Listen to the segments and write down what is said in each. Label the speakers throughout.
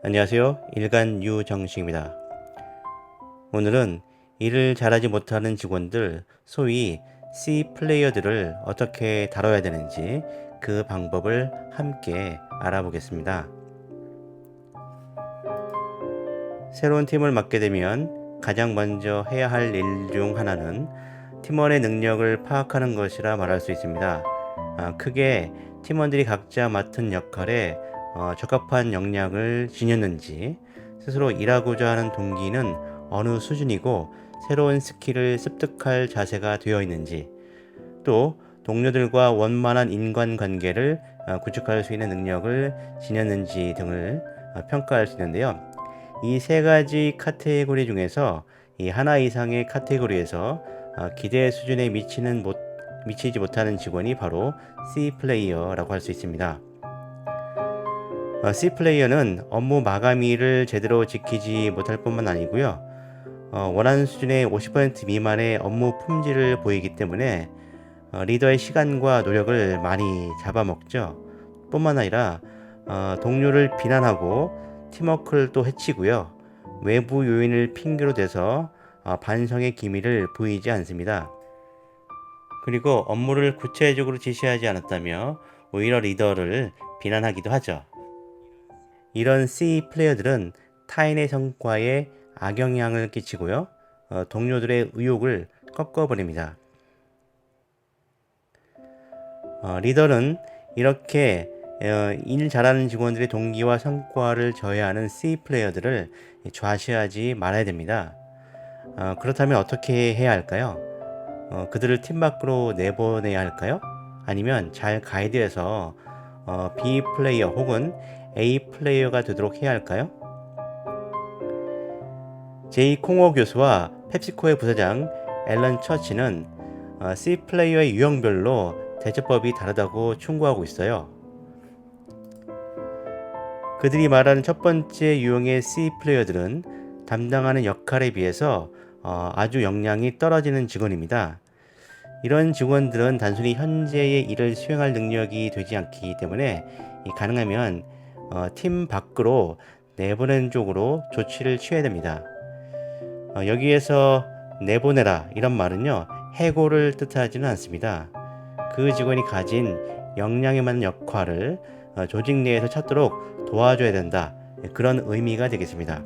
Speaker 1: 안녕하세요. 일간 유정식입니다. 오늘은 일을 잘하지 못하는 직원들, 소위 C 플레이어들을 어떻게 다뤄야 되는지 그 방법을 함께 알아보겠습니다. 새로운 팀을 맡게 되면 가장 먼저 해야 할 일 중 하나는 팀원의 능력을 파악하는 것이라 말할 수 있습니다. 크게 팀원들이 각자 맡은 역할에 적합한 역량을 지녔는지, 스스로 일하고자 하는 동기는 어느 수준이고 새로운 스킬을 습득할 자세가 되어 있는지, 또 동료들과 원만한 인간관계를 구축할 수 있는 능력을 지녔는지 등을 평가할 수 있는데요. 이 세 가지 카테고리 중에서 이 하나 이상의 카테고리에서 기대 수준에 미치지 못하는 직원이 바로 C 플레이어라고 할 수 있습니다. C 플레이어는 업무 마감일을 제대로 지키지 못할 뿐만 아니고요. 원하는 수준의 50% 미만의 업무 품질을 보이기 때문에 리더의 시간과 노력을 많이 잡아먹죠. 뿐만 아니라 동료를 비난하고 팀워크를 또 해치고요. 외부 요인을 핑계로 대서 반성의 기미를 보이지 않습니다. 그리고 업무를 구체적으로 지시하지 않았다며 오히려 리더를 비난하기도 하죠. 이런 C 플레이어들은 타인의 성과에 악영향을 끼치고요. 동료들의 의욕을 꺾어버립니다. 리더는 이렇게 일 잘하는 직원들의 동기와 성과를 저해하는 C 플레이어들을 좌시하지 말아야 됩니다. 그렇다면 어떻게 해야 할까요? 그들을 팀 밖으로 내보내야 할까요? 아니면 잘 가이드해서 B 플레이어 혹은 A 플레이어가 되도록 해야 할까요? 제이 콩호 교수와 펩시코의 부사장 앨런 처치는 C 플레이어의 유형별로 대처법이 다르다고 충고하고 있어요. 그들이 말하는 첫 번째 유형의 C 플레이어들은 담당하는 역할에 비해서 아주 역량이 떨어지는 직원입니다. 이런 직원들은 단순히 현재의 일을 수행할 능력이 되지 않기 때문에 가능하면 팀 밖으로 내보내는 쪽으로 조치를 취해야 됩니다. 여기에서 내보내라 이런 말은요, 해고를 뜻하지는 않습니다. 그 직원이 가진 역량에 맞는 역할을 조직 내에서 찾도록 도와줘야 된다, 그런 의미가 되겠습니다.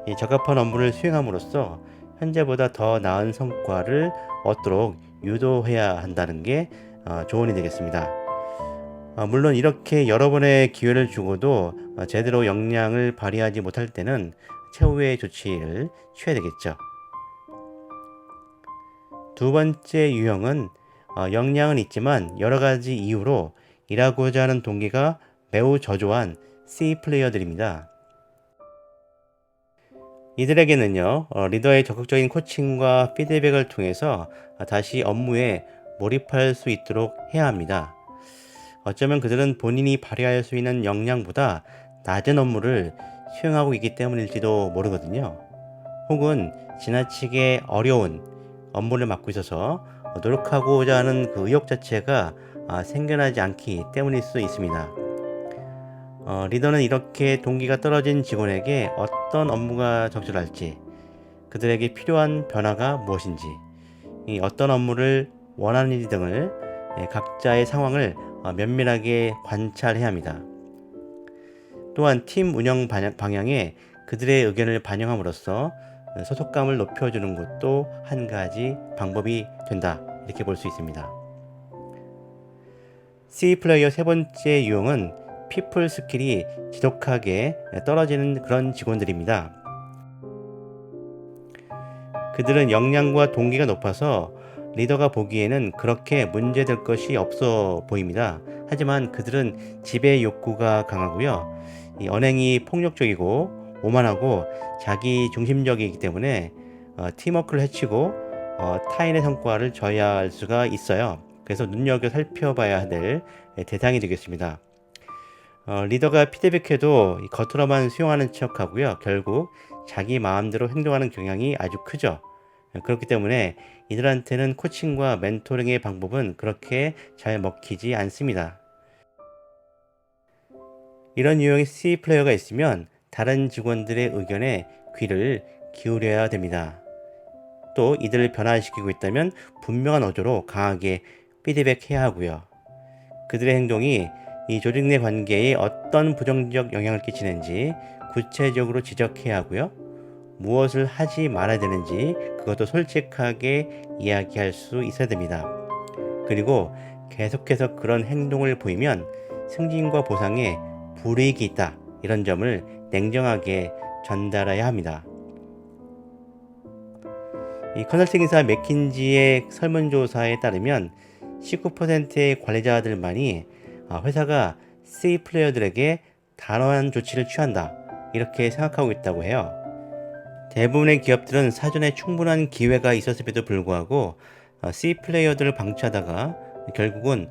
Speaker 1: 이 적합한 업무를 수행함으로써 현재보다 더 나은 성과를 얻도록 유도해야 한다는 게 조언이 되겠습니다. 물론 이렇게 여러 번의 기회를 주고도 제대로 역량을 발휘하지 못할 때는 최후의 조치를 취해야 되겠죠. 두 번째 유형은 역량은 있지만 여러 가지 이유로 일하고자 하는 동기가 매우 저조한 C 플레이어들입니다. 이들에게는요, 리더의 적극적인 코칭과 피드백을 통해서 다시 업무에 몰입할 수 있도록 해야 합니다. 어쩌면 그들은 본인이 발휘할 수 있는 역량보다 낮은 업무를 수행하고 있기 때문일지도 모르거든요. 혹은 지나치게 어려운 업무를 맡고 있어서 노력하고자 하는 그 의욕 자체가 생겨나지 않기 때문일 수 있습니다. 리더는 이렇게 동기가 떨어진 직원에게 어떤 업무가 적절할지, 그들에게 필요한 변화가 무엇인지, 어떤 업무를 원하는지 등을 각자의 상황을 면밀하게 관찰해야 합니다. 또한 팀 운영 방향에 그들의 의견을 반영함으로써 소속감을 높여주는 것도 한 가지 방법이 된다, 이렇게 볼 수 있습니다. C 플레이어 세 번째 유형은 피플 스킬이 지독하게 떨어지는 그런 직원들입니다. 그들은 역량과 동기가 높아서 리더가 보기에는 그렇게 문제될 것이 없어 보입니다. 하지만 그들은 지배 욕구가 강하고요. 언행이 폭력적이고 오만하고 자기 중심적이기 때문에 팀워크를 해치고 타인의 성과를 저해할 수가 있어요. 그래서 눈여겨 살펴봐야 될 대상이 되겠습니다. 리더가 피드백해도 겉으로만 수용하는 척하고요. 결국 자기 마음대로 행동하는 경향이 아주 크죠. 그렇기 때문에 이들한테는 코칭과 멘토링의 방법은 그렇게 잘 먹히지 않습니다. 이런 유형의 C 플레이어가 있으면 다른 직원들의 의견에 귀를 기울여야 됩니다. 또 이들을 변화시키고 있다면 분명한 어조로 강하게 피드백해야 하고요. 그들의 행동이 이 조직 내 관계에 어떤 부정적 영향을 끼치는지 구체적으로 지적해야 하고요. 무엇을 하지 말아야 되는지 그것도 솔직하게 이야기할 수 있어야 됩니다. 그리고 계속해서 그런 행동을 보이면 승진과 보상에 불이익이 있다, 이런 점을 냉정하게 전달해야 합니다. 이 컨설팅사 맥킨지의 설문조사에 따르면 19%의 관리자들만이 회사가 C 플레이어들에게 단호한 조치를 취한다, 이렇게 생각하고 있다고 해요. 대부분의 기업들은 사전에 충분한 기회가 있었음에도 불구하고 C 플레이어들을 방치하다가 결국은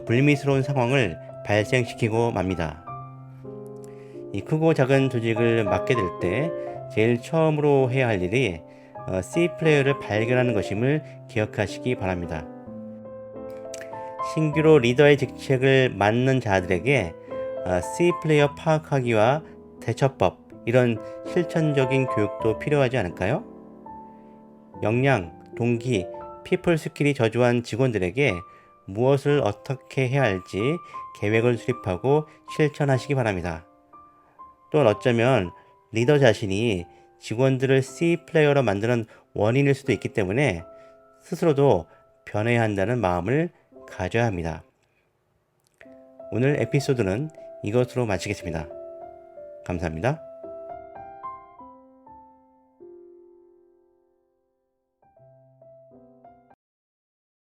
Speaker 1: 불미스러운 상황을 발생시키고 맙니다. 이 크고 작은 조직을 맡게 될 때 제일 처음으로 해야 할 일이 C 플레이어를 발견하는 것임을 기억하시기 바랍니다. 신규로 리더의 직책을 맡는 자들에게 C 플레이어 파악하기와 대처법, 이런 실천적인 교육도 필요하지 않을까요? 역량, 동기, 피플 스킬이 저조한 직원들에게 무엇을 어떻게 해야 할지 계획을 수립하고 실천하시기 바랍니다. 또한 어쩌면 리더 자신이 직원들을 C 플레이어로 만드는 원인일 수도 있기 때문에 스스로도 변해야 한다는 마음을 가져야 합니다. 오늘 에피소드는 이것으로 마치겠습니다. 감사합니다.